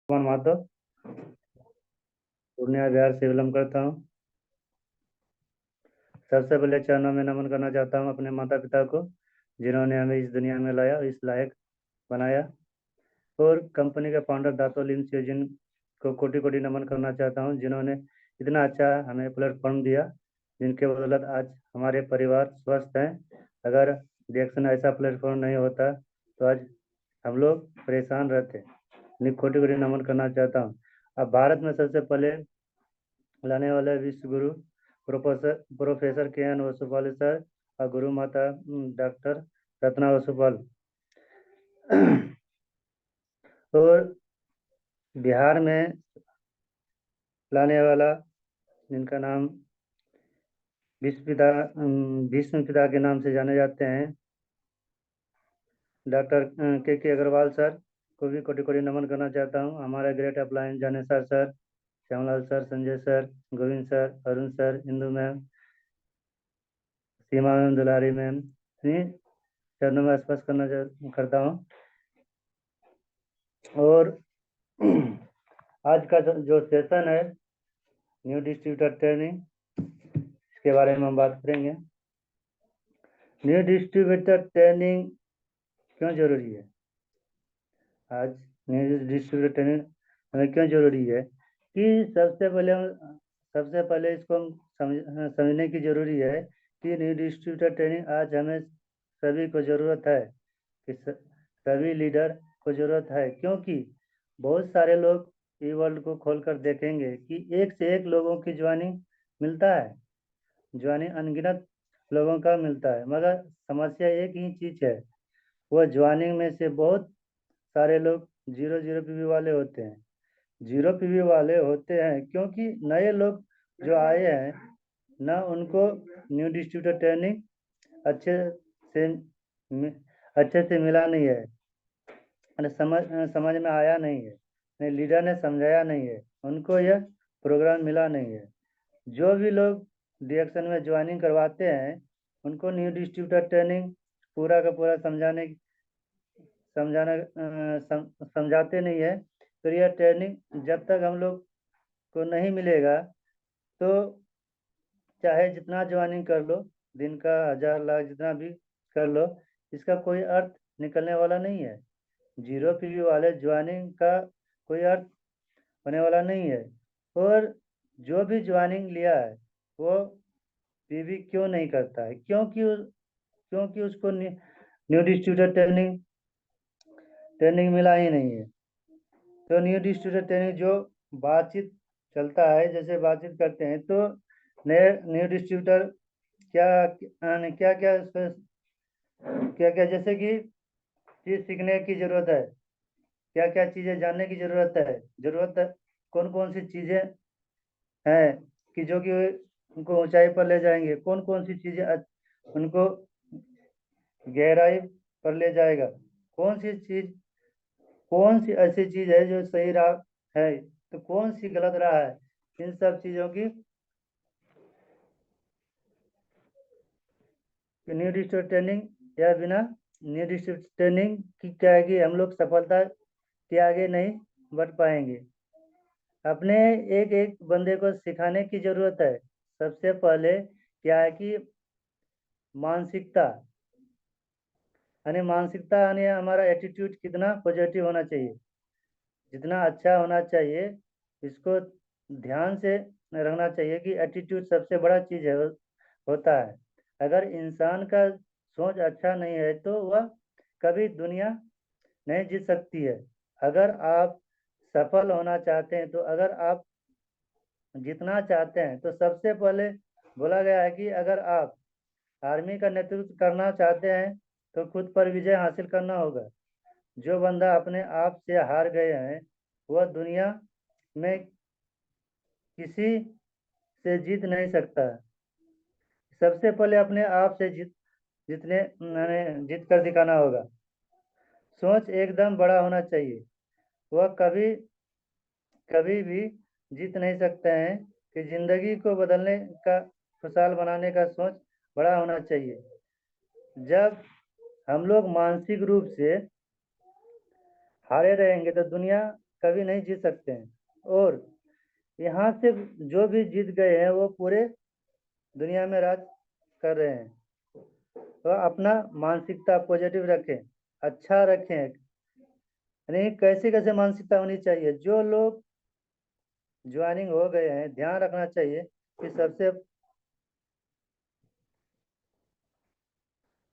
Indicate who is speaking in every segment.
Speaker 1: कौन मातो पूर्णिया बिहार से बिलोंग करता हूँ। सबसे पहले चरणों में नमन करना चाहता हूँ अपने माता पिता को, जिन्होंने हमें इस दुनिया में लाया और इस लायक बनाया। और कंपनी के फाउंडर दातो लिन जिन को कोटि कोटि नमन करना चाहता हूँ, जिन्होंने इतना अच्छा हमें प्लेटफॉर्म दिया, जिनके बदौलत आज हमारे परिवार स्वस्थ हैं। अगर रिएक्शन ऐसा प्लेटफॉर्म नहीं होता तो आज हम लोग परेशान रहते। कोटि कोटि नमन करना चाहता हूँ। अब भारत में सबसे पहले लाने वाले विश्व गुरु प्रोफेसर के एन वसुपाल सर और गुरु माता डॉक्टर रत्ना वसुपाल। और बिहार में लाने वाला, जिनका नाम भीष्म पिता के नाम से जाने जाते हैं, डॉक्टर के अग्रवाल सर को भी कोटि कोटि नमन करना चाहता हूँ। हमारे ग्रेट अप्लायंस Janesar sir, Shyamlal sir, Sanjay sir, Govind sir, Arun sir, Indu ma'am, Seema ma'am, Dulari ma'am, चरणों में स्पर्श करता हूँ। और आज का जो सेशन है न्यू डिस्ट्रीब्यूटर ट्रेनिंग, इसके बारे में हम बात करेंगे। न्यू डिस्ट्रीब्यूटर ट्रेनिंग क्यों जरूरी है? आज न्यू डिस्ट्रीब्यूटर ट्रेनिंग हमें क्यों जरूरी है कि सबसे पहले इसको हम समझने की जरूरी है कि न्यू डिस्ट्रीब्यूटर ट्रेनिंग आज हमें सभी को ज़रूरत है, कि सभी लीडर को ज़रूरत है, क्योंकि बहुत सारे लोग ई वर्ल्ड को खोलकर देखेंगे कि एक से एक लोगों की ज्वाइनिंग मिलता है, ज्वाइनिंग अनगिनत लोगों का मिलता है, मगर समस्या एक ही चीज़ है, वह ज्वाइनिंग में से बहुत सारे लोग जीरो जीरो पीवी वाले होते हैं। जीरो पीवी वाले होते हैं क्योंकि नए लोग जो आए हैं ना, उनको न्यू डिस्ट्रीब्यूटर ट्रेनिंग अच्छे से अच्छे से मिला नहीं है, समझ में आया नहीं है, लीडर ने समझाया नहीं है, उनको यह प्रोग्राम मिला नहीं है। जो भी लोग डिएक्शन में ज्वाइनिंग करवाते हैं उनको न्यू डिस्ट्रीब्यूटर ट्रेनिंग पूरा का पूरा समझाते नहीं है। तो यह ट्रेनिंग जब तक हम लोग को नहीं मिलेगा तो चाहे जितना ज्वाइनिंग कर लो, दिन का 1000 लाख जितना भी कर लो, इसका कोई अर्थ निकलने वाला नहीं है। जीरो पीवी वाले ज्वाइनिंग का कोई अर्थ होने वाला नहीं है। और जो भी ज्वाइनिंग लिया है वो पीवी क्यों नहीं करता है? क्योंकि उसको न्यू डिस्ट्रीब्यूटर ट्रेनिंग मिला ही नहीं है। तो न्यू डिस्ट्रीब्यूटर ट्रेनिंग जो बातचीत चलता है, जैसे बातचीत करते हैं तो नए न्यू डिस्ट्रीब्यूटर क्या क्या क्या क्या क्या जैसे कि चीज सीखने की जरूरत है, क्या क्या चीजें जानने की जरूरत है, कौन कौन सी चीजें हैं कि जो कि उनको ऊंचाई पर ले जाएंगे, कौन कौन सी चीजें उनको गहराई पर ले जाएगा, कौन सी ऐसी चीज है जो सही राह है, तो कौन सी गलत राह है। इन सब चीजों की न्यू डिजिटल ट्रेनिंग या बिना न्यू डिजिटल ट्रेनिंग की क्या है कि हम लोग सफलता के आगे नहीं बढ़ पाएंगे। अपने एक एक बंदे को सिखाने की जरूरत है। सबसे पहले क्या है कि मानसिकता, यानी हमारा एटीट्यूड कितना पॉजिटिव होना चाहिए, जितना अच्छा होना चाहिए, इसको ध्यान से रखना चाहिए कि एटीट्यूड सबसे बड़ा चीज है, होता है। अगर इंसान का सोच अच्छा नहीं है तो वह कभी दुनिया नहीं जीत सकती है। अगर आप सफल होना चाहते हैं, तो अगर आप जीतना चाहते हैं, तो सबसे पहले बोला गया है कि अगर आप आर्मी का नेतृत्व करना चाहते हैं तो खुद पर विजय हासिल करना होगा। जो बंदा अपने आप से हार गए हैं वह दुनिया में किसी से जीत नहीं सकता। सबसे पहले अपने आप से जीत कर दिखाना होगा। सोच एकदम बड़ा होना चाहिए। वह कभी कभी भी जीत नहीं सकते हैं कि जिंदगी को बदलने का, खुशहाल बनाने का सोच बड़ा होना चाहिए। जब हम लोग मानसिक रूप से हारे रहेंगे तो दुनिया कभी नहीं जीत सकते हैं। और यहाँ से जो भी जीत गए हैं वो पूरे दुनिया में राज कर रहे हैं। तो अपना मानसिकता पॉजिटिव रखें, अच्छा रखें। यानी कैसे कैसे मानसिकता होनी चाहिए। जो लोग ज्वाइनिंग हो गए हैं, ध्यान रखना चाहिए कि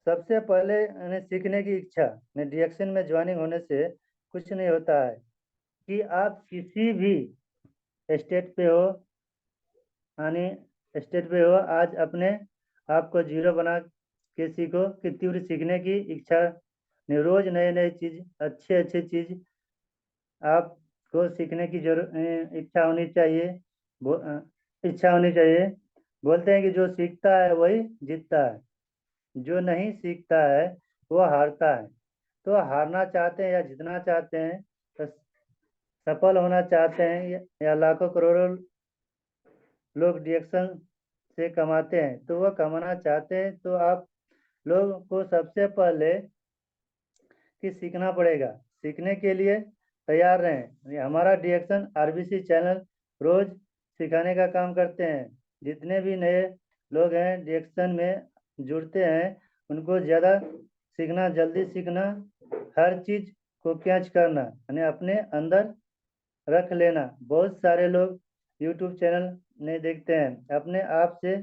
Speaker 1: सबसे पहले यानी सीखने की इच्छा। डीएक्शन में ज्वाइनिंग होने से कुछ नहीं होता है कि आप किसी भी स्टेट पे हो, यानी स्टेट पे हो, आज अपने आप को जीरो बना के सीखो कि तीव्र सीखने की इच्छा। रोज नए नए चीज, अच्छे अच्छे चीज आपको सीखने की इच्छा होनी चाहिए। इच्छा होनी चाहिए। बोलते हैं कि जो सीखता है वही जीतता है, जो नहीं सीखता है वो हारता है। तो हारना चाहते हैं या जीतना चाहते हैं, तो सफल होना चाहते हैं या लाखों करोड़ों लोग रिएक्शन से कमाते हैं, तो वह कमाना चाहते हैं, तो आप लोगों को सबसे पहले कि सीखना पड़ेगा। सीखने के लिए तैयार रहें। हमारा रिएक्शन आरबीसी चैनल रोज सिखाने का काम करते हैं। जितने भी नए लोग हैं रिएक्शन में जुड़ते हैं, उनको ज़्यादा सीखना, जल्दी सीखना, हर चीज़ को कैच करना, यानी अपने अंदर रख लेना। बहुत सारे लोग यूट्यूब चैनल नहीं देखते हैं, अपने आप से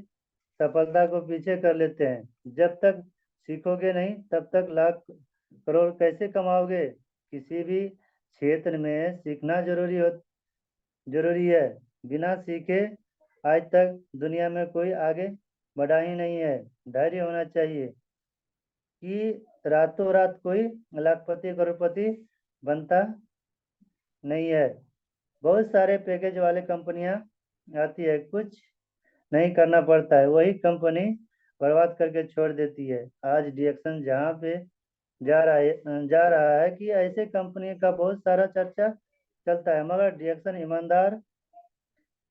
Speaker 1: सफलता को पीछे कर लेते हैं। जब तक सीखोगे नहीं तब तक लाख करोड़ कैसे कमाओगे। किसी भी क्षेत्र में सीखना जरूरी है। बिना सीखे आज तक दुनिया में कोई आगे बढ़ा ही नहीं है। धैर्य होना चाहिए कि रातों रात कोई लाखपति करोड़पति बनता नहीं है। बहुत सारे पैकेज वाले कंपनियां आती है, कुछ नहीं करना पड़ता है, वही कंपनी बर्बाद करके छोड़ देती है। आज डिएक्शन जहाँ पे जा रहा है कि ऐसे कंपनी का बहुत सारा चर्चा चलता है, मगर डिएक्शन ईमानदार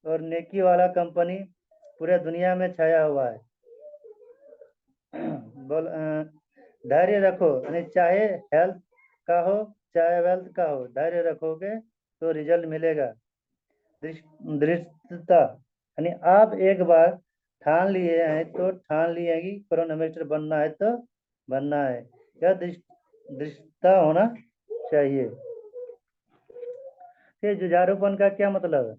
Speaker 1: और नेकी वाला कंपनी पूरे दुनिया में छाया हुआ है। बोल धैर्य रखो, यानी चाहे हेल्थ का हो चाहे वेल्थ का हो, धैर्य रखोगे तो रिजल्ट मिलेगा। दृढ़ता, यानी आप एक बार ठान लिए हैं तो ठान लिए हैं कि क्रोनोमीटर बनना है तो बनना है। यह दृढ़ता होना चाहिए। कि जुझारूपन का क्या मतलब है।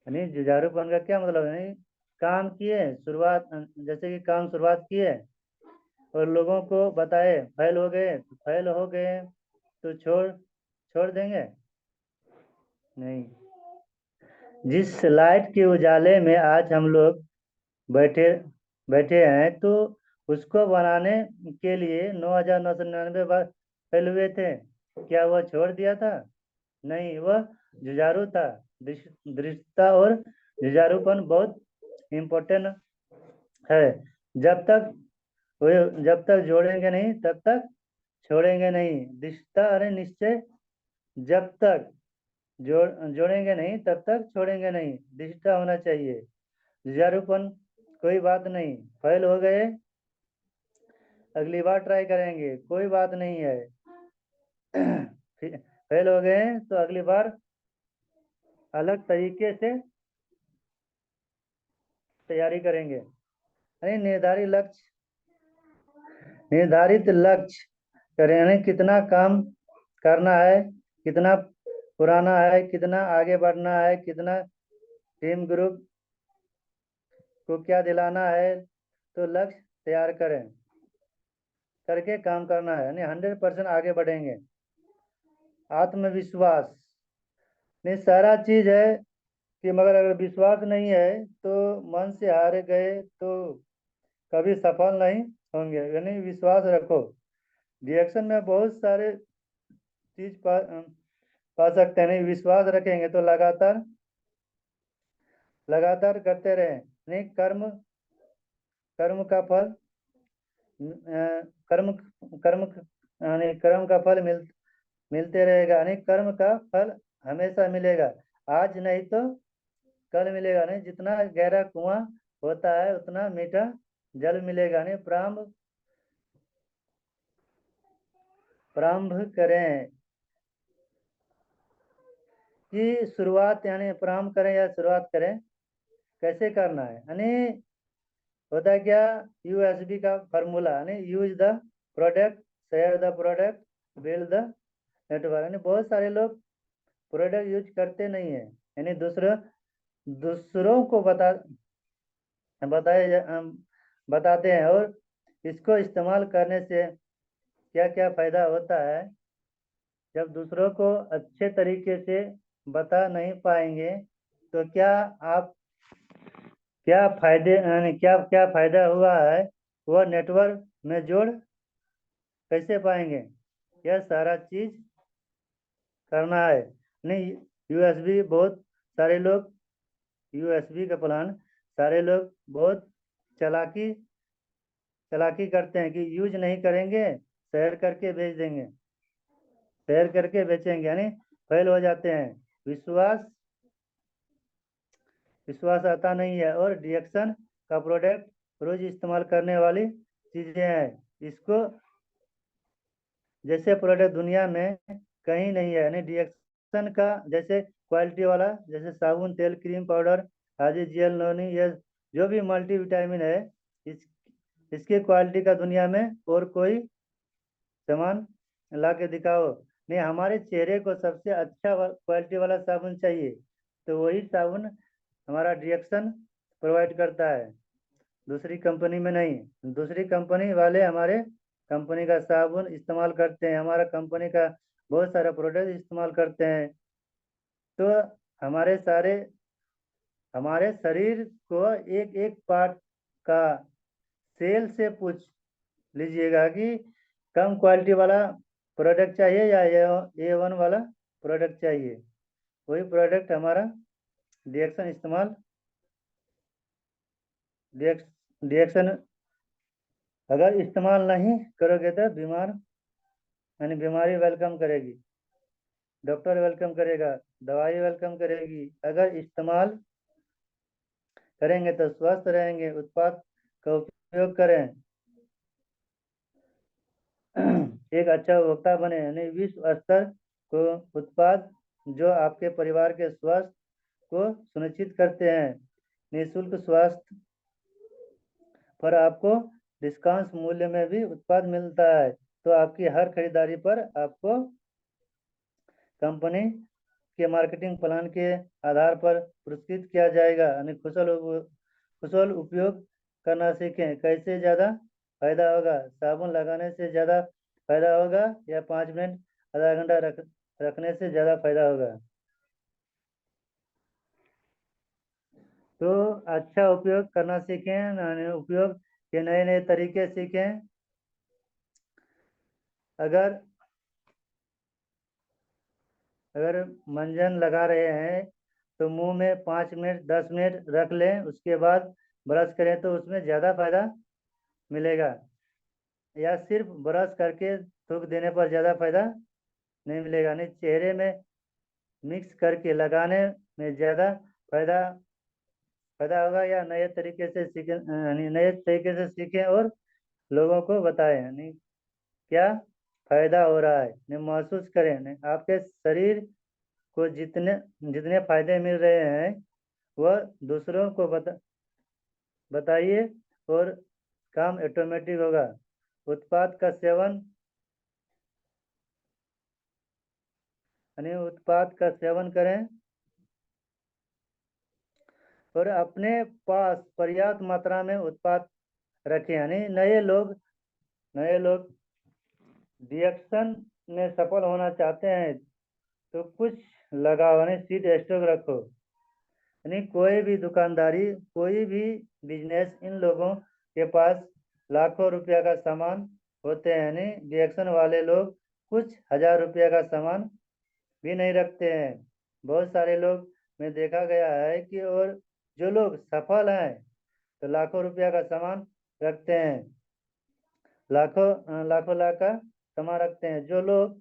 Speaker 1: यानी जुझारूपन का क्या मतलब है, काम किए शुरुआत, जैसे कि काम शुरुआत किए और लोगों को बताए फेल हो गए, तो फेल हो गए तो छोड़ छोड़ देंगे नहीं। जिस लाइट के उजाले में आज हम लोग बैठे बैठे हैं, तो उसको बनाने के लिए 9,999 बार फेल हुए थे। क्या वह छोड़ दिया था? नहीं, वह जुझारू था। दृढ़ता और जुझारूपन बहुत इम्पोर्टेंट है। जब तक जब तक जोड़ेंगे नहीं तब तक छोड़ेंगे नहीं। दृढ़ता अरे निश्चय, जब तक जोड़ेंगे नहीं तब तक छोड़ेंगे नहीं। दृढ़ता होना चाहिए। जुझारूपन कोई बात नहीं, फेल हो गए अगली बार ट्राई करेंगे, कोई बात नहीं है। फेल हो गए तो अगली बार अलग तरीके से तैयारी करेंगे। यानी निर्धारित लक्ष्य करें, यानी कितना काम करना है, कितना पुराना है, कितना आगे बढ़ना है, कितना टीम ग्रुप को क्या दिलाना है, तो लक्ष्य तैयार करें, करके काम करना है, यानी 100% आगे बढ़ेंगे। आत्मविश्वास नहीं, सारा चीज है कि मगर अगर विश्वास नहीं है तो मन से हारे गए तो कभी सफल नहीं होंगे। यानी विश्वास रखो। रिएक्शन में बहुत सारे चीज पा सकते हैं। नहीं, विश्वास रखेंगे तो लगातार करते रहें। नहीं, कर्म कर्म का फल कर्म कर्म यानी कर्म का फल मिलते रहेगा। नहीं, कर्म का फल हमेशा मिलेगा, आज नहीं तो कल मिलेगा। नहीं, जितना गहरा कुआं होता है उतना मीठा जल मिलेगा। नहीं, प्रारंभ करें, कि शुरुआत यानी प्रारंभ करें या शुरुआत करें, कैसे करना है। यानी होता है क्या, यूएसबी का फार्मूला, यानी use the product, share the product, build the network. यानी बहुत सारे लोग प्रोडक्ट यूज करते नहीं है, यानी दूसरों को बताते हैं, और इसको इस्तेमाल करने से क्या क्या फायदा होता है। जब दूसरों को अच्छे तरीके से बता नहीं पाएंगे तो क्या फायदे, यानी क्या क्या फायदा हुआ है, वह नेटवर्क में जोड़ कैसे पाएंगे। यह सारा चीज करना है। नहीं, यूएसबी बहुत सारे लोग, यूएसबी का प्लान सारे लोग बहुत चालाकी चालाकी करते हैं कि यूज नहीं करेंगे, शेयर करके भेज देंगे, शेयर करके बेचेंगे, यानी फेल हो जाते हैं। विश्वास विश्वास आता नहीं है, और डिएक्शन का प्रोडक्ट रोज इस्तेमाल करने वाली चीजें हैं। इसको जैसे प्रोडक्ट दुनिया में कहीं नहीं है, यानी डिएक्शन का जैसे क्वालिटी वाला, जैसे साबुन, तेल, क्रीम, पाउडर आदि, जेल, नोनी, ये जो भी मल्टीविटामिन है, इस इसकी क्वालिटी का दुनिया में और कोई सामान ला के दिखाओ। नहीं, हमारे चेहरे को सबसे अच्छा क्वालिटी वाला साबुन चाहिए, तो वही साबुन हमारा रिएक्शन प्रोवाइड करता है, दूसरी कंपनी में नहीं। दूसरी कंपनी वाले हमारे कंपनी का साबुन इस्तेमाल करते हैं, हमारा कंपनी का बहुत सारा प्रोडक्ट इस्तेमाल करते हैं। तो हमारे सारे हमारे शरीर को एक एक पार्ट का सेल से पूछ लीजिएगा कि कम क्वालिटी वाला प्रोडक्ट चाहिए या ए वन वाला प्रोडक्ट चाहिए। वही प्रोडक्ट हमारा रिएक्शन रिएक्शन अगर इस्तेमाल नहीं करोगे तो यानी बीमारी वेलकम करेगी, डॉक्टर वेलकम करेगा, दवाई वेलकम करेगी। अगर इस्तेमाल करेंगे तो स्वस्थ रहेंगे। उत्पाद का उपयोग करें, एक अच्छा उपभोक्ता बने, यानी विश्व स्तर को उत्पाद जो आपके परिवार के स्वास्थ्य को सुनिश्चित करते हैं। निःशुल्क स्वास्थ्य पर आपको डिस्काउंट मूल्य में भी उत्पाद मिलता है, तो आपकी हर खरीदारी पर आपको कंपनी के मार्केटिंग प्लान के आधार पर पुरस्कृत किया जाएगा। यानी कुशल उपयोग करना सीखें। कैसे ज़्यादा फायदा होगा, साबुन लगाने से ज़्यादा फायदा होगा या 5 मिनट आधा घंटा रखने से ज़्यादा फायदा होगा। तो अच्छा उपयोग करना सीखें, उपयोग के नए नए तरीके सीखें। अगर अगर मंजन लगा रहे हैं तो मुंह में 5 मिनट 10 मिनट रख लें, उसके बाद ब्रश करें तो उसमें ज़्यादा फायदा मिलेगा, या सिर्फ ब्रश करके थूक देने पर ज़्यादा फायदा नहीं मिलेगा। नहीं, चेहरे में मिक्स करके लगाने में ज़्यादा फायदा फायदा होगा, या नए तरीके से सीखें, यानी नए तरीके से सीखें और लोगों को बताएं, यानी क्या फायदा हो रहा है, नहीं महसूस करें। नहीं, आपके शरीर को जितने जितने फायदे मिल रहे हैं वह दूसरों को बताइए, और काम ऑटोमेटिक होगा। उत्पाद का सेवन यानी उत्पाद का सेवन करें, और अपने पास पर्याप्त मात्रा में उत्पाद रखें। यानी नए लोग रिएक्शन में सफल होना चाहते हैं तो कुछ लगाओ, यानी सीड स्टॉक रखो। यानी कोई भी दुकानदारी, कोई भी बिजनेस, इन लोगों के पास लाखों रुपया का सामान होते हैं, यानी रिएक्शन वाले लोग कुछ हजार रुपया का सामान भी नहीं रखते हैं। बहुत सारे लोग में देखा गया है कि, और जो लोग सफल हैं तो लाखों रुपया का सामान रखते हैं, लाखों लाख का सामान रखते हैं। जो लोग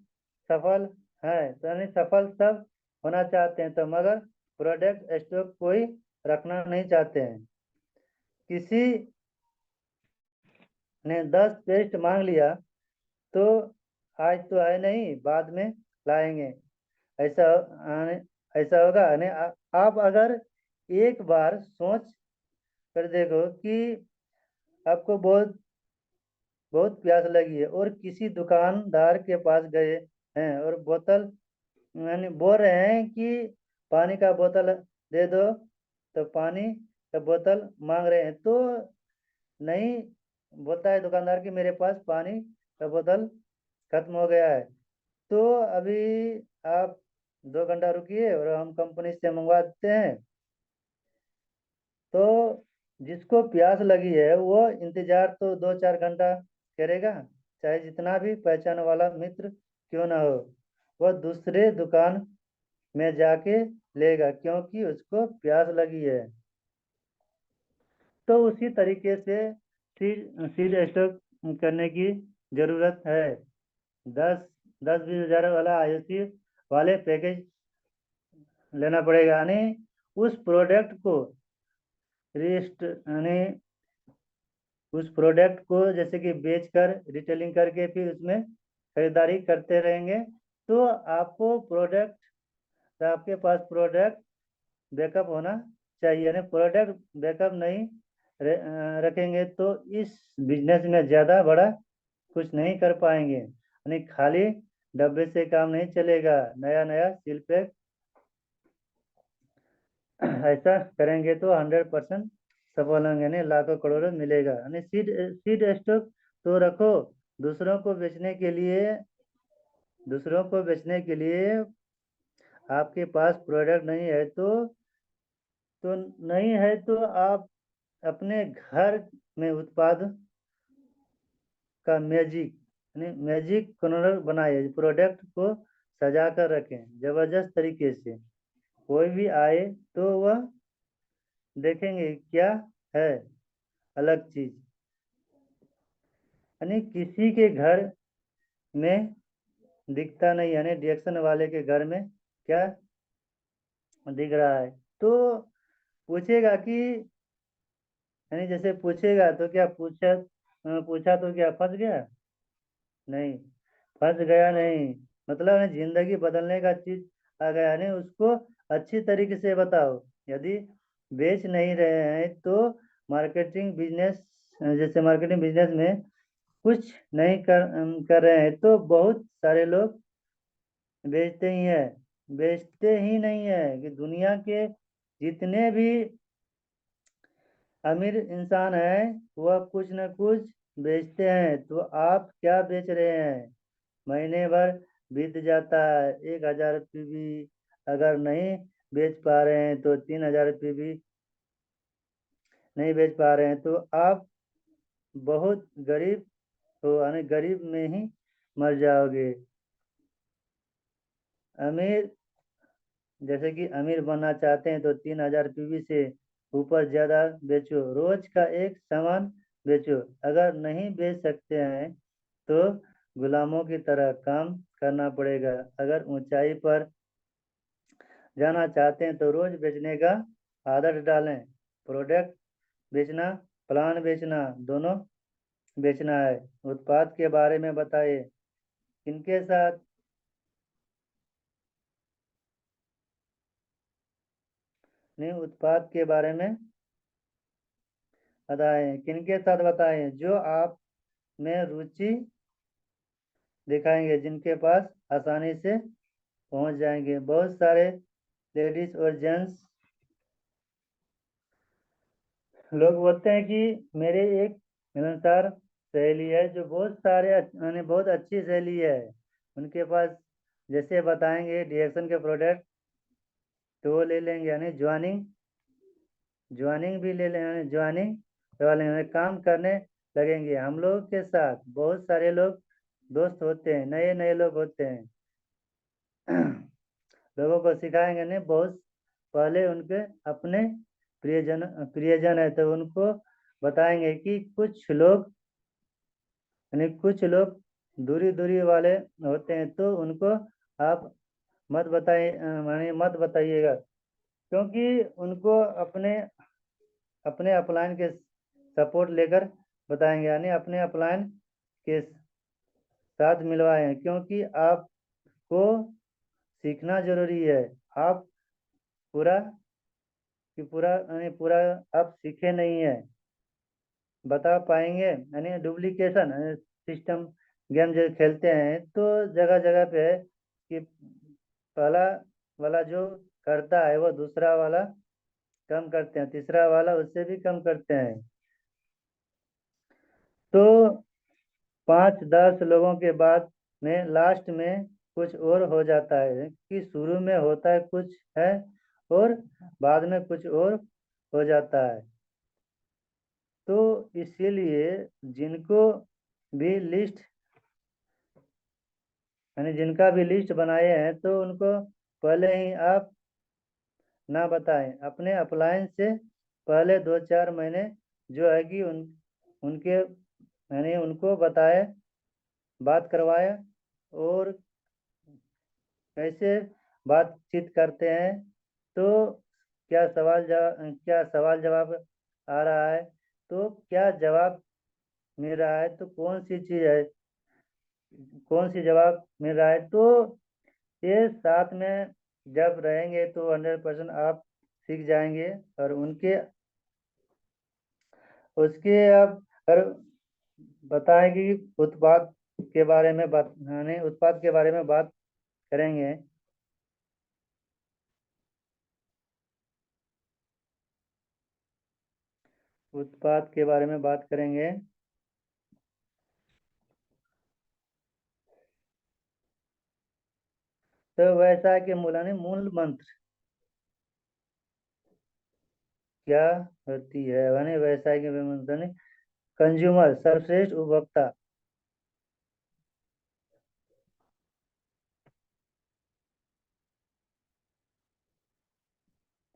Speaker 1: सफल हैं तो यानी सफल सब होना चाहते हैं, तो मगर प्रोडक्ट स्टॉक कोई रखना नहीं चाहते हैं। किसी ने 10 पेस्ट मांग लिया तो आज तो आए नहीं, बाद में लाएंगे, ऐसा ऐसा होगा। यानी आप अगर एक बार सोच कर देखो कि आपको बहुत बहुत प्यास लगी है और किसी दुकानदार के पास गए हैं और बोतल यानी बोल रहे हैं कि पानी का बोतल दे दो, तो पानी का बोतल मांग रहे हैं तो नहीं, बोलता है दुकानदार कि मेरे पास पानी का बोतल खत्म हो गया है, तो अभी आप 2 घंटा रुकिए और हम कंपनी से मंगवा देते हैं। तो जिसको प्यास लगी है वो इंतजार तो 2-4 घंटा करेगा, चाहे जितना भी पहचान वाला मित्र क्यों ना हो, वह दूसरे दुकान में जाके लेगा क्योंकि उसको प्यास लगी है। तो उसी तरीके से सीड सीड स्टॉक करने की जरूरत है। 10-20 हज़ार वाला आयुषी वाले पैकेज लेना पड़ेगा, यानी उस प्रोडक्ट को रिस्ट यानी उस प्रोडक्ट को जैसे कि बेचकर रिटेलिंग करके फिर उसमें खरीदारी करते रहेंगे, तो आपके पास प्रोडक्ट बैकअप होना चाहिए। यानी प्रोडक्ट बैकअप नहीं रखेंगे तो इस बिजनेस में ज़्यादा बड़ा कुछ नहीं कर पाएंगे। यानी खाली डब्बे से काम नहीं चलेगा, नया नया सील पैक ऐसा करेंगे तो 100% सफल होंगे, यानी लाखों करोड़ों मिलेगा। यानी सीड सीड स्टॉक तो रखो, दूसरों को बेचने के लिए दूसरों को बेचने के लिए आपके पास प्रोडक्ट नहीं है तो आप अपने घर में उत्पाद का मैजिक यानी मैजिक कॉर्नर बनाए, प्रोडक्ट को सजा कर रखें जबरदस्त तरीके से। कोई भी आए तो वह देखेंगे क्या है अलग चीज। यानी किसी के घर में दिखता नहीं, यानी डिएक्शन वाले के घर में क्या दिख रहा है, तो पूछेगा कि यानी जैसे पूछेगा तो क्या पूछा तो क्या फंस गया? नहीं, फंस गया नहीं, मतलब है जिंदगी बदलने का चीज आ गया। नहीं, उसको अच्छी तरीके से बताओ। यदि बेच नहीं रहे हैं तो मार्केटिंग बिजनेस में कुछ नहीं कर रहे हैं तो बहुत सारे लोग बेचते ही नहीं है कि दुनिया के जितने भी अमीर इंसान है वह कुछ न कुछ बेचते हैं, तो आप क्या बेच रहे हैं? महीने भर बीत जाता है, 1,000 रुपये भी अगर नहीं बेच पा रहे हैं तो 3,000 रुपये भी नहीं बेच पा रहे हैं, तो आप बहुत गरीब हो, यानी गरीब में ही मर जाओगे। अमीर जैसे कि अमीर बनना चाहते हैं तो 3,000 रुपये से ऊपर ज्यादा बेचो, रोज का एक सामान बेचो। अगर नहीं बेच सकते हैं तो गुलामों की तरह काम करना पड़ेगा। अगर ऊंचाई पर जाना चाहते हैं तो रोज बेचने का आदत डालें। प्रोडक्ट बेचना, प्लान बेचना, दोनों बेचना है। उत्पाद के बारे में बताइए, किनके साथ नहीं उत्पाद के बारे में बताएं, किनके साथ बताएं जो आप में रुचि दिखाएंगे, जिनके पास आसानी से पहुंच जाएंगे। बहुत सारे लेडीज और जेंट्स लोग बोलते हैं कि मेरे एक मिलनसार सहेली है जो बहुत सारे यानी बहुत अच्छी सहेली है, उनके पास जैसे बताएंगे डिएक्शन के प्रोडक्ट तो वो ले लेंगे। यानी ज्वाइनिंग भी ले लेंगे, ज्वाइनिंग करवा लेंगे, यानी काम करने लगेंगे। हम लोग के साथ बहुत सारे लोग दोस्त होते हैं, नए नए लोग होते हैं। लोगों को सिखाएंगे नहीं, बहुत पहले उनके अपने प्रियजन है तो उनको बताएंगे कि कुछ लोग दूरी दूरी वाले होते हैं तो उनको आप मत बताइएगा, क्योंकि उनको अपने अपने अपलाइन के सपोर्ट लेकर बताएंगे, यानी अपने अपलाइन के साथ मिलवाएं, क्योंकि आपको सीखना जरूरी है। आप पूरा कि पूरा यानी पूरा आप सीखे नहीं है, बता पाएंगे? यानी डुप्लीकेशन सिस्टम गेम जो खेलते हैं तो जगह जगह पे है कि पहला वाला जो करता है वो दूसरा वाला कम करते हैं, तीसरा वाला उससे भी कम करते हैं। तो 5-10 लोगों के बाद में लास्ट में कुछ और हो जाता है कि शुरू में होता है कुछ है और बाद में कुछ और हो जाता है। तो इसीलिए जिनको भी लिस्ट यानी जिनका भी लिस्ट बनाए हैं तो उनको पहले ही आप ना बताएं, अपने अप्लायंस से पहले 2-4 महीने जो है कि उनके यानी उनको बताए, बात करवाए और कैसे बातचीत करते हैं। तो क्या सवाल जवाब आ रहा है, तो क्या जवाब मिल रहा है, तो कौन सी चीज़ है, कौन सी जवाब मिल रहा है। तो ये साथ में जब रहेंगे तो 100% आप सीख जाएंगे। और उनके उसके आप अगर बताएं कि उत्पाद के बारे में बात यानी उत्पाद के बारे में बात करेंगे। उत्पाद के बारे में बात करेंगे तो वैसा के मूल मंत्र क्या होती है, यानी व्यवसाय के मंत्र कंज्यूमर सर्वश्रेष्ठ उपभोक्ता,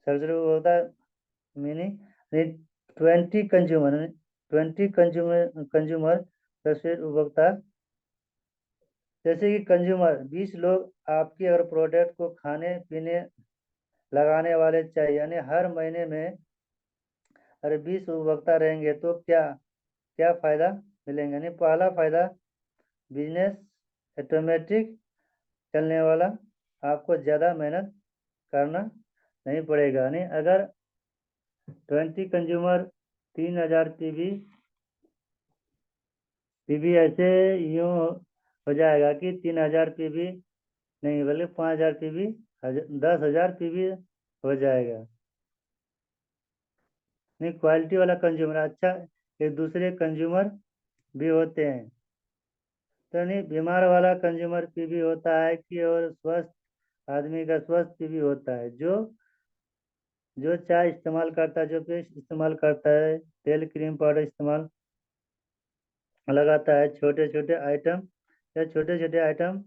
Speaker 1: सर्वश्रेष्ठ उपभोक्ता मीनिंग 20 कंज्यूमर सर्वश्रेष्ठ उपभोक्ता। जैसे कि कंज्यूमर 20 लोग आपकी अगर प्रोडक्ट को खाने पीने लगाने वाले चाहिए, यानी हर महीने में अगर 20 उपभोक्ता रहेंगे तो क्या क्या फायदा मिलेंगे। यानी पहला फायदा, बिजनेस ऑटोमेटिक चलने वाला, आपको ज़्यादा मेहनत करना नहीं पड़ेगा। यानी अगर 20 कंज्यूमर 3,000 पीबी ऐसे यूँ हो जाएगा कि 3,000 पीबी नहीं बल्कि 5,000 पीबी 10,000 पीबी हो जाएगा। नहीं, क्वालिटी वाला कंज्यूमर अच्छा, एक दूसरे कंज्यूमर भी होते हैं। तो नहीं, बीमार वाला कंज्यूमर पीबी होता है कि और स्वस्थ आदमी का स्वस्थ पीबी होता है, जो जो चाय इस्तेमाल करता है, जो पेस्ट इस्तेमाल करता है, तेल क्रीम पाउडर इस्तेमाल लगाता है, छोटे छोटे आइटम या छोटे छोटे आइटम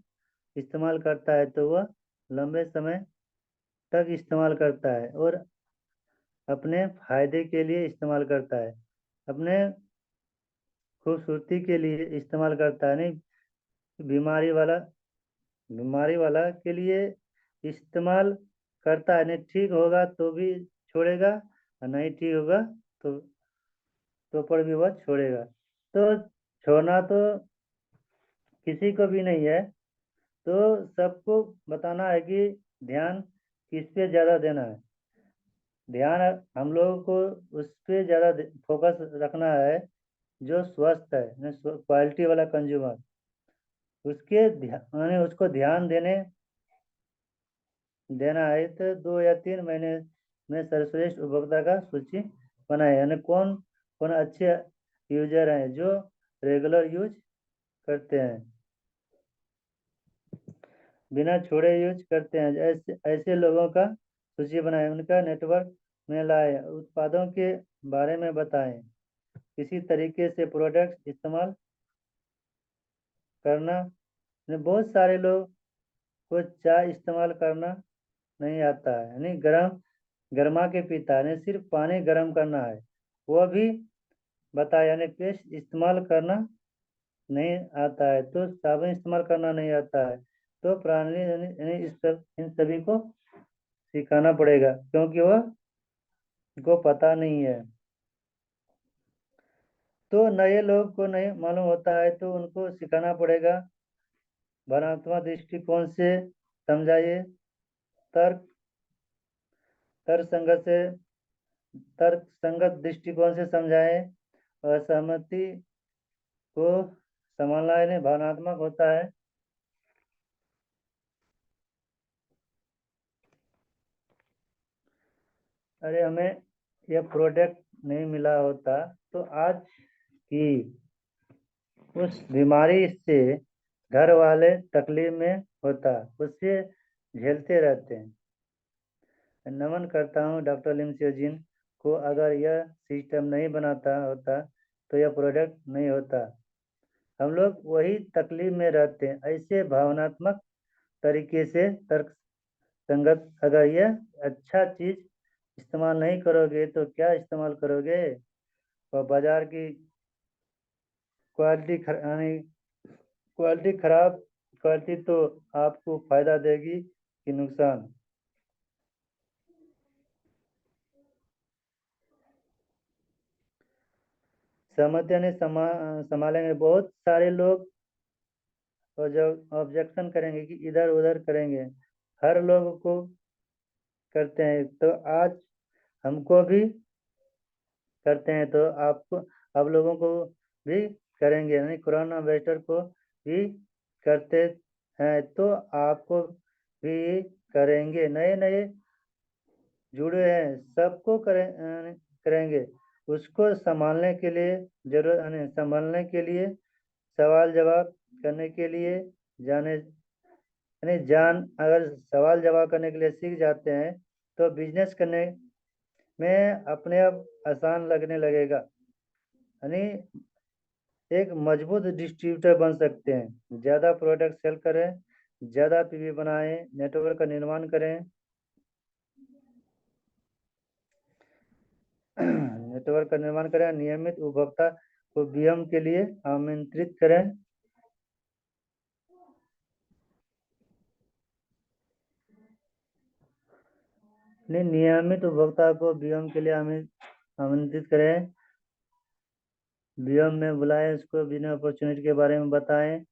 Speaker 1: इस्तेमाल करता है, तो वह लंबे समय तक इस्तेमाल करता है और अपने फायदे के लिए इस्तेमाल करता है, अपने खूबसूरती के लिए इस्तेमाल करता है। नहीं, बीमारी वाला बीमारी वाला के लिए इस्तेमाल करता है। नहीं, ठीक होगा तो भी छोड़ेगा और नहीं ठीक होगा तो पर भी वह छोड़ेगा। तो छोड़ना तो किसी को भी नहीं है। तो सबको बताना है कि ध्यान किस पे ज़्यादा देना है। ध्यान हम लोगों को उस पे ज़्यादा फोकस रखना है जो स्वस्थ है, क्वालिटी वाला कंज्यूमर, उसके यानी उसको ध्यान देना है। तो 2 या 3 महीने में सर्वश्रेष्ठ उपभोक्ता का सूची बनाए, यानी कौन कौन अच्छे यूजर हैं जो रेगुलर यूज करते हैं, बिना छोड़े यूज करते हैं, ऐसे ऐसे लोगों का सूची बनाएं, उनका नेटवर्क में लाएं, उत्पादों के बारे में बताएं, किसी तरीके से प्रोडक्ट इस्तेमाल करना। बहुत सारे लोग को चाय इस्तेमाल करना नहीं आता है, यानी गर्मा के पीता है, यानी सिर्फ पानी गर्म करना है वो भी बताया। यानी पेस्ट इस्तेमाल करना नहीं आता है, तो साबुन इस्तेमाल करना नहीं आता है, तो प्रणाली यानी इन सभी को सिखाना पड़ेगा क्योंकि वह को पता नहीं है। तो नए लोग को नहीं मालूम होता है तो उनको सिखाना पड़ेगा। भावनात्मक दृष्टिकोण से समझाइए, तर्क तर्क संगत दृष्टिकोण से समझाएं। असहमति को संभालना यानी भावनात्मक होता है। अरे हमें यह प्रोडक्ट नहीं मिला होता तो आज की उस बीमारी से घर वाले तकलीफ में होता, उससे झेलते रहते हैं। नमन करता हूँ डॉक्टर लिमसियोजिन को। अगर यह सिस्टम नहीं बनाता होता तो यह प्रोडक्ट नहीं होता। हम लोग वही तकलीफ में रहते हैं। ऐसे भावनात्मक तरीके से तर्क संगत अगर यह अच्छा चीज इस्तेमाल नहीं करोगे तो क्या इस्तेमाल करोगे? और बाजार की यानी क्वालिटी खराब क्वालिटी तो आपको फायदा देगी कि नुकसान? सहमति यानी संभालेंगे। बहुत सारे लोग और जब ऑब्जेक्शन करेंगे कि इधर उधर करेंगे, हर लोग को करते हैं तो आज हमको भी करते हैं तो आपको आप लोगों को भी करेंगे। यानी कोरोना वेस्टर को भी करते हैं तो आपको भी करेंगे। नए नए जुड़े हैं सबको करेंगे। उसको संभालने के लिए जरूरत यानी संभालने के लिए सवाल जवाब करने के लिए जाने यानी जान अगर सवाल जवाब करने के लिए सीख जाते हैं तो बिजनेस करने में अपने आप आसान लगने लगेगा। यानी एक मजबूत डिस्ट्रीब्यूटर बन सकते हैं। ज़्यादा प्रोडक्ट सेल करें, ज़्यादा पीवी बनाएं, नेटवर्क का निर्माण करें। नेटवर्क का निर्माण करें, नियमित उपभोक्ता को बीएम के लिए आमंत्रित करें। नियमित उपभोक्ता को बीएम के लिए आमंत्रित करें, बीएम में बुलाएं, उसको बिजनेस अपॉर्चुनिटी के बारे में बताएं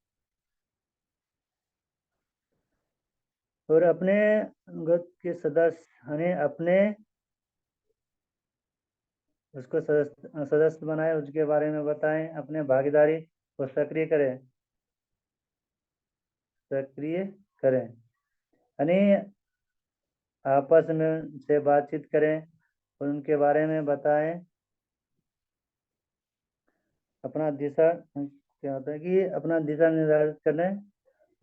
Speaker 1: और अपने ग्रुप के सदस्य यानी अपने उसको सदस्य बनाएं, उसके बारे में बताएं, अपने भागीदारी को सक्रिय करें। यानी आपस में से बातचीत करें और उनके बारे में बताएं। अपना दिशा क्या होता है कि अपना दिशा निर्धारित करें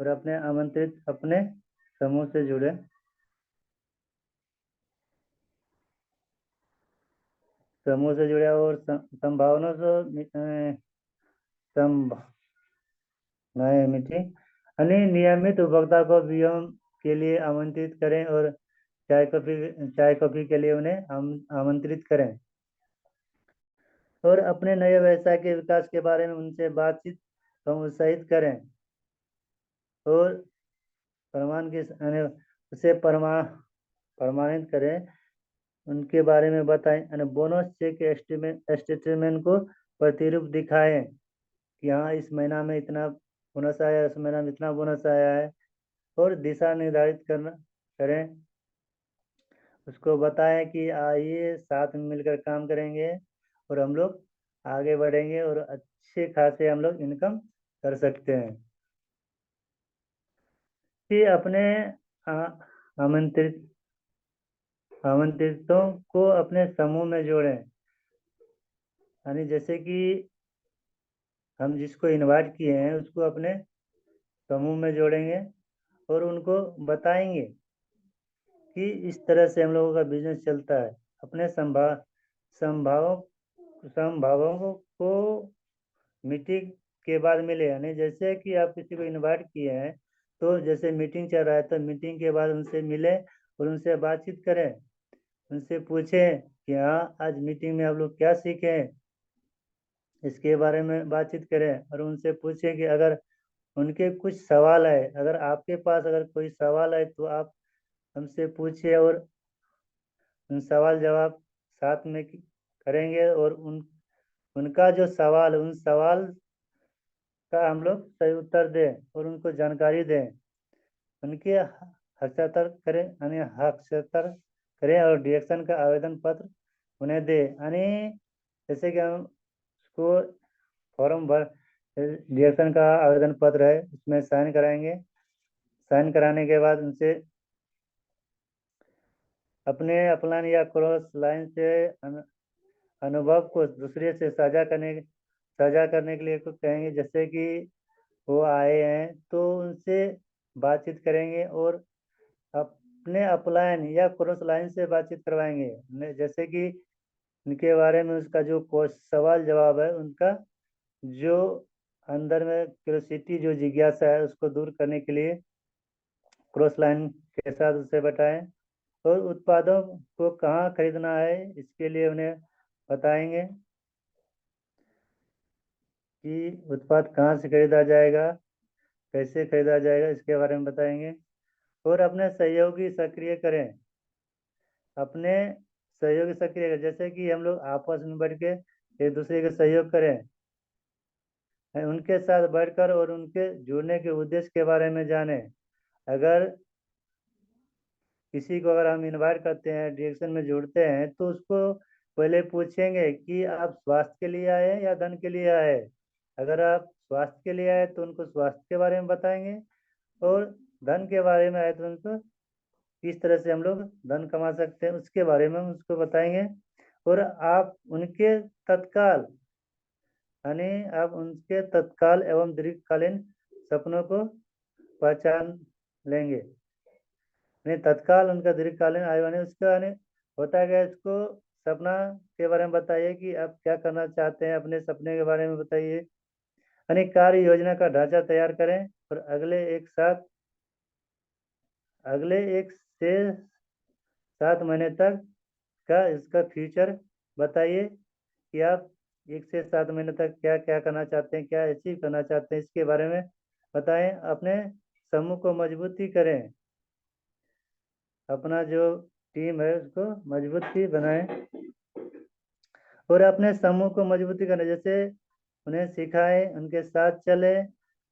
Speaker 1: और अपने आमंत्रित अपने समूह से जुड़े। समूह से जुड़े और संभावना से संभ नए मीटिंग यानी नियमित उपभोक्ता को बीएम के लिए आमंत्रित करें और चाय कॉफी के लिए उन्हें आमंत्रित करें और अपने नए व्यवसाय के विकास के बारे में उनसे बातचीत को उत्साहित करें और प्रमाण के उसे प्रमाणित करें, उनके बारे में बताएं। यानी बोनस चेक स्टेटमेंट को प्रतिरूप दिखाएं कि हाँ इस महीना में इतना बोनस आया, इस महीना में इतना बोनस आया है और दिशा निर्धारित करें। उसको बताएं कि आइए साथ में मिलकर काम करेंगे और हम लोग आगे बढ़ेंगे और अच्छे खासे हम लोग इनकम कर सकते हैं। कि अपने आमंत्रित आमंत्रितों को अपने समूह में जोड़ें। यानी जैसे कि हम जिसको इनवाइट किए हैं उसको अपने समूह में जोड़ेंगे और उनको बताएंगे कि इस तरह से हम लोगों का बिजनेस चलता है। अपने संभावों संभावों को मीटिंग के बाद मिले। यानी जैसे कि आप किसी को इनवाइट किए हैं तो जैसे मीटिंग चल रहा है तो मीटिंग के बाद उनसे मिले और उनसे बातचीत करें, उनसे पूछें कि हाँ आज मीटिंग में आप लोग क्या सीखे, इसके बारे में बातचीत करें और उनसे पूछें कि अगर उनके कुछ सवाल है, अगर आपके पास अगर कोई सवाल है तो आप हमसे पूछिए और उन सवाल जवाब साथ में करेंगे और उनका जो सवाल उन सवाल का हम लोग सही उत्तर दें और उनको जानकारी दें, उनके हस्ताक्षर करें यानी हस्ताक्षर करें और डिरेक्शन का आवेदन पत्र उन्हें दे। यानी जैसे कि हम उसको फॉर्म भर डिरेक्शन का आवेदन पत्र है उसमें साइन कराएंगे। साइन कराने के बाद उनसे अपने अपलाइन या क्रॉस लाइन से अनुभव को दूसरे से साझा करने के लिए कुछ कहेंगे। जैसे कि वो आए हैं तो उनसे बातचीत करेंगे और अपने अपलाइन या क्रॉस लाइन से बातचीत करवाएंगे। जैसे कि उनके बारे में उसका जो सवाल जवाब है उनका जो अंदर में क्यूरियोसिटी जो जिज्ञासा है उसको दूर करने के लिए क्रॉस लाइन के साथ उसे बताएं। और उत्पादों को कहाँ खरीदना है इसके लिए उन्हें बताएंगे कि उत्पाद कहाँ से खरीदा जाएगा, कैसे खरीदा जाएगा, इसके बारे में बताएंगे। और अपने सहयोगी सक्रिय करें। अपने सहयोगी सक्रिय करें जैसे कि हम लोग आपस में बैठ के एक दूसरे का सहयोग करें, उनके साथ बैठकर और उनके जुड़ने के उद्देश्य के बारे में जानें। अगर किसी को अगर हम इनवाइट करते हैं, डायरेक्शन में जोड़ते हैं, तो उसको पहले पूछेंगे कि आप स्वास्थ्य के लिए आए हैं या धन के लिए आए हैं। अगर आप स्वास्थ्य के लिए आए तो उनको स्वास्थ्य के बारे में बताएंगे और धन के बारे में आए तो उनको किस तरह से हम लोग धन कमा सकते हैं उसके बारे में हम उसको बताएंगे। और आप उनके तत्काल यानी आप उनके तत्काल एवं दीर्घकालीन सपनों को पहचान लेंगे। नहीं तत्काल उनका दीर्घकालीन आयु यानी उसका यानी होता है क्या, इसको सपना के बारे में बताइए कि आप क्या करना चाहते हैं, अपने सपने के बारे में बताइए। यानी कार्य योजना का ढांचा तैयार करें और अगले 1 से 7 महीने तक का इसका फ्यूचर बताइए कि आप 1 से 7 महीने तक क्या क्या करना चाहते हैं, क्या अचीव करना चाहते हैं, इसके बारे में बताएं। अपने समूह को मजबूती करें, अपना जो टीम है उसको मजबूती बनाएं और अपने समूह को मजबूती करें। जैसे उन्हें सिखाएं, उनके साथ चले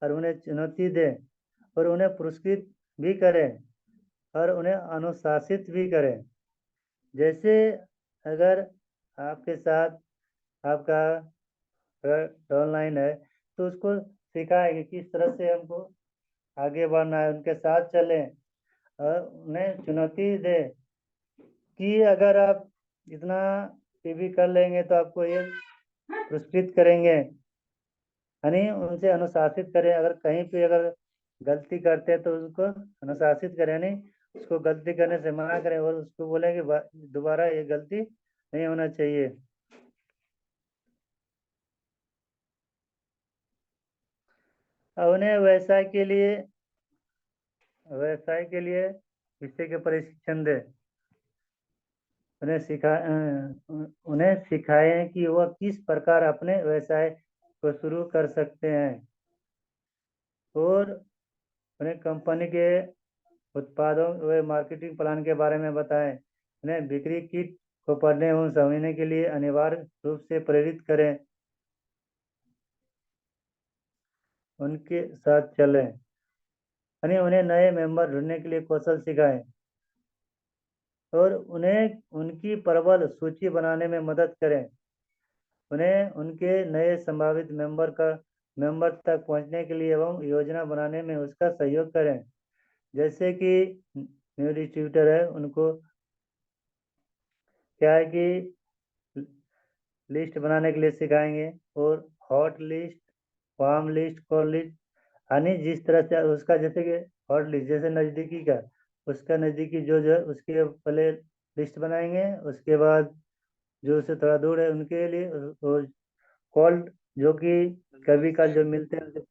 Speaker 1: और उन्हें चुनौती दें और उन्हें पुरस्कृत भी करें और उन्हें अनुशासित भी करें। जैसे अगर आपके साथ आपका ऑनलाइन है तो उसको सिखाएं कि किस तरह से हमको आगे बढ़ना है, उनके साथ चलें और उन्हें चुनौती दें कि अगर आप इतना टीवी कर लेंगे तो आपको ये पुरस्कृत करेंगे। यानी उनसे अनुशासित करें, अगर कहीं पे अगर गलती करते हैं तो उसको अनुशासित करें, यानी उसको गलती करने से मना करें और उसको बोलें कि दोबारा ये गलती नहीं होना चाहिए। और उन्हें व्यवसाय के लिए विषय के प्रशिक्षण दें। उन्हें सिखाएं कि वह किस प्रकार अपने व्यवसाय को शुरू कर सकते हैं और उन्हें कंपनी के उत्पादों व मार्केटिंग प्लान के बारे में बताएं। उन्हें बिक्री किट को पढ़ने एवं समझने के लिए अनिवार्य रूप से प्रेरित करें, उनके साथ चलें। यानी उन्हें नए मेंबर ढूंढने के लिए कौशल सिखाएं और उन्हें उनकी प्रबल सूची बनाने में मदद करें। उन्हें उनके नए संभावित मेंबर तक पहुंचने के लिए एवं योजना बनाने में उसका सहयोग करें। जैसे कि न्यू डिस्ट्रीब्यूटर है उनको क्या है कि लिस्ट बनाने के लिए सिखाएंगे और hot list, warm list, cold list, यानी जिस तरह से उसका जैसे कि हॉट लिस्ट जैसे नज़दीकी का उसका नज़दीकी जो जो है उसके पहले लिस्ट बनाएंगे, उसके बाद जो उससे थोड़ा दूर है उनके लिए, और कोल्ड जो कि कभी कल जो मिलते हैं